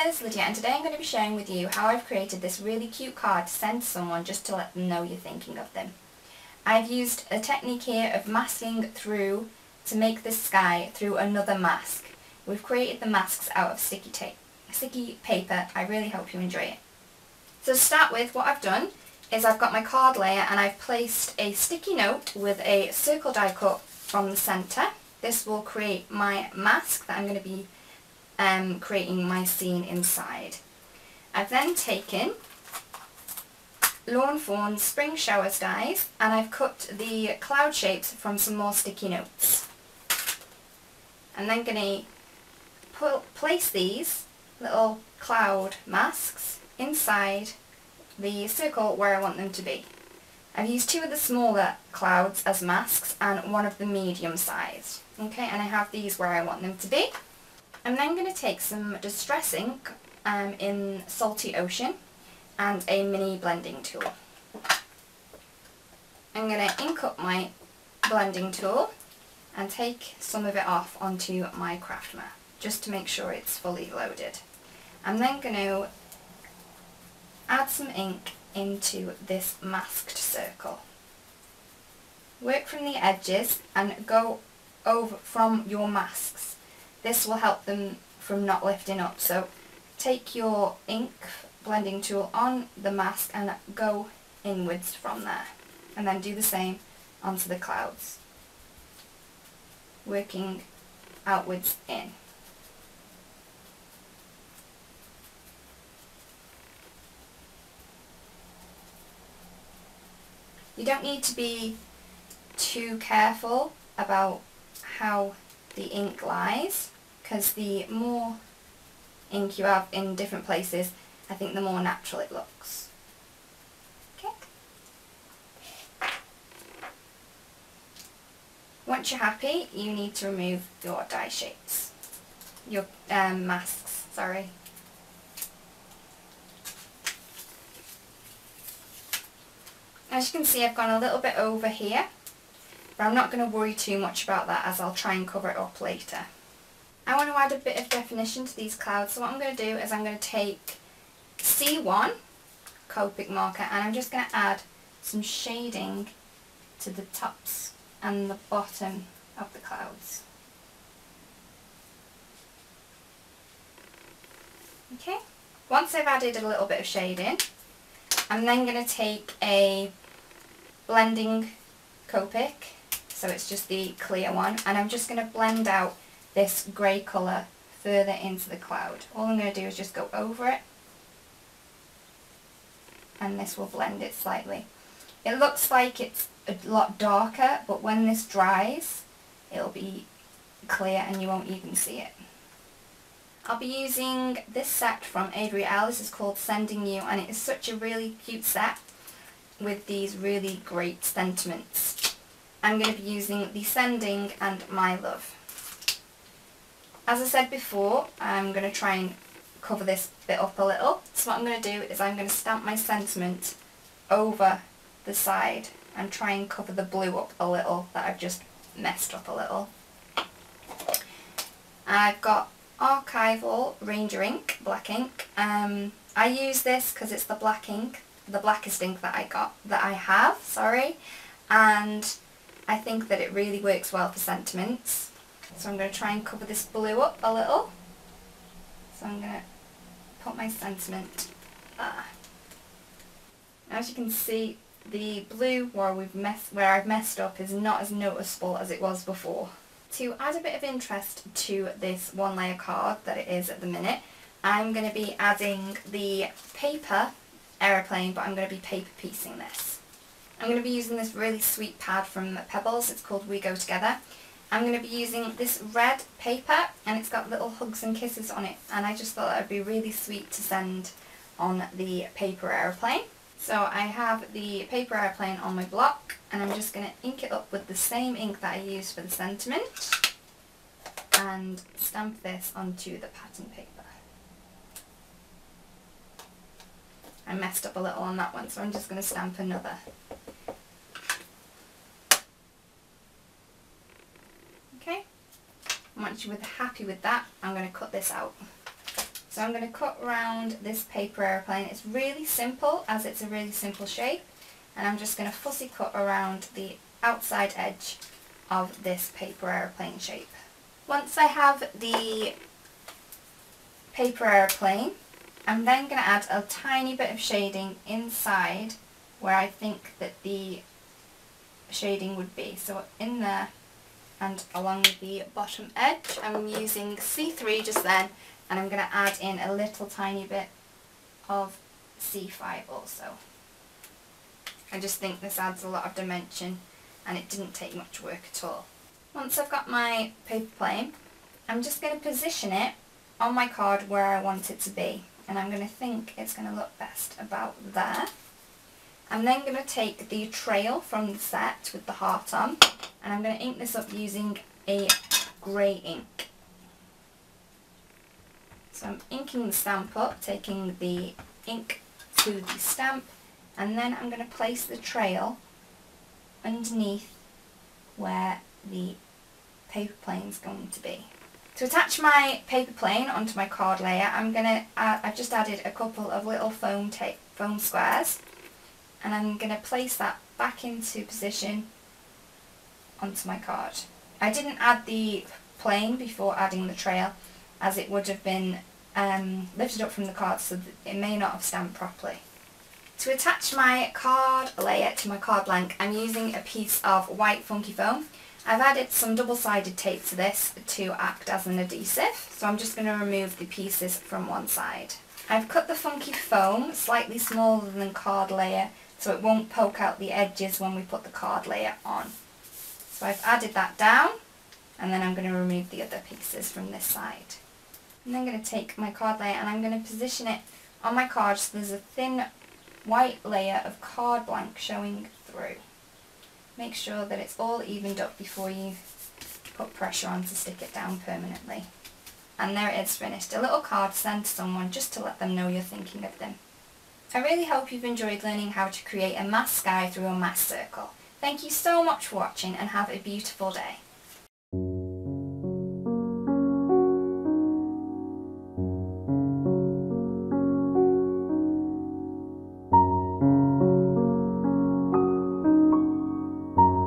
my name is Lydia and today I'm going to be sharing with you how I've created this really cute card to send to someone just to let them know you're thinking of them. I've used a technique here of masking through to make this sky through another mask. We've created the masks out of sticky paper. I really hope you enjoy it. So to start with, what I've done is I've got my card layer and I've placed a sticky note with a circle die cut from the centre. This will create my mask that I'm going to be creating my scene inside. I've then taken Lawn Fawn Spring Showers dies and I've cut the cloud shapes from some more sticky notes. I'm then going to place these little cloud masks inside the circle where I want them to be. I've used two of the smaller clouds as masks and one of the medium size. Okay, and I have these where I want them to be. I'm then going to take some Distress ink in Salty Ocean and a mini blending tool. I'm going to ink up my blending tool and take some of it off onto my craft mat just to make sure it's fully loaded. I'm then going to add some ink into this masked circle. Work from the edges and go over from your masks. This will help them from not lifting up. So take your ink blending tool on the mask and go inwards from there. And then do the same onto the clouds. Working outwards in. You don't need to be too careful about how the ink lies, because the more ink you have in different places, I think the more natural it looks. Okay. Once you're happy, you need to remove your die shapes. Your masks, sorry. As you can see, I've gone a little bit over here, but I'm not going to worry too much about that as I'll try and cover it up later. I want to add a bit of definition to these clouds, so what I'm going to do is I'm going to take C1 Copic marker and I'm just going to add some shading to the tops and the bottom of the clouds. Okay, once I've added a little bit of shading, I'm then going to take a blending Copic, so it's just the clear one, and I'm just going to blend out this grey colour further into the cloud. All I'm going to do is just go over it and this will blend it slightly. It looks like it's a lot darker, but when this dries it'll be clear and you won't even see it. I'll be using this set from Adriel. This is called Sending You and it is such a really cute set with these really great sentiments. I'm going to be using the Sending and My Love. As I said before, I'm going to try and cover this bit up a little. So what I'm going to do is I'm going to stamp my sentiment over the side and try and cover the blue up a little that I've just messed up a little. I've got Archival Ranger ink, black ink. I use this because it's the black ink, the blackest ink that I have, and I think that it really works well for sentiments. So I'm going to try and cover this blue up a little. So I'm going to put my sentiment there. As you can see, the blue where I've messed up is not as noticeable as it was before. To add a bit of interest to this one layer card that it is at the minute, I'm going to be adding the paper aeroplane, but I'm going to be paper piecing this. I'm going to be using this really sweet pad from Pebbles. It's called We Go Together. I'm going to be using this red paper and it's got little hugs and kisses on it, and I just thought that would be really sweet to send on the paper aeroplane. So I have the paper aeroplane on my block and I'm just going to ink it up with the same ink that I used for the sentiment and stamp this onto the pattern paper. I messed up a little on that one, so I'm just going to stamp another. Okay, once you're happy with that, I'm going to cut this out. So I'm going to cut around this paper aeroplane. It's really simple as it's a really simple shape, and I'm just going to fussy cut around the outside edge of this paper aeroplane shape. Once I have the paper aeroplane, I'm then going to add a tiny bit of shading inside where I think that the shading would be. So in there and along the bottom edge, I'm using C3 just then, and I'm going to add in a little tiny bit of C5 also. I just think this adds a lot of dimension and it didn't take much work at all. Once I've got my paper plane, I'm just going to position it on my card where I want it to be, and I'm going to think it's going to look best about there. I'm then going to take the trail from the set with the heart on, and I'm going to ink this up using a grey ink. So I'm inking the stamp up, taking the ink to the stamp, and then I'm going to place the trail underneath where the paper plane is going to be. To attach my paper plane onto my card layer, I've just added a couple of little foam squares, and I'm going to place that back into position onto my card. I didn't add the plane before adding the trail, as it would have been lifted up from the card, so that it may not have stamped properly. To attach my card layer to my card blank, I'm using a piece of white funky foam. I've added some double-sided tape to this to act as an adhesive, so I'm just going to remove the pieces from one side. I've cut the funky foam slightly smaller than the card layer so it won't poke out the edges when we put the card layer on. So I've added that down, and then I'm going to remove the other pieces from this side. And then I'm going to take my card layer and I'm going to position it on my card so there's a thin white layer of card blank showing through. Make sure that it's all evened up before you put pressure on to stick it down permanently. And there it is, finished. A little card sent to someone just to let them know you're thinking of them. I really hope you've enjoyed learning how to create a mass sky through a mass circle. Thank you so much for watching and have a beautiful day.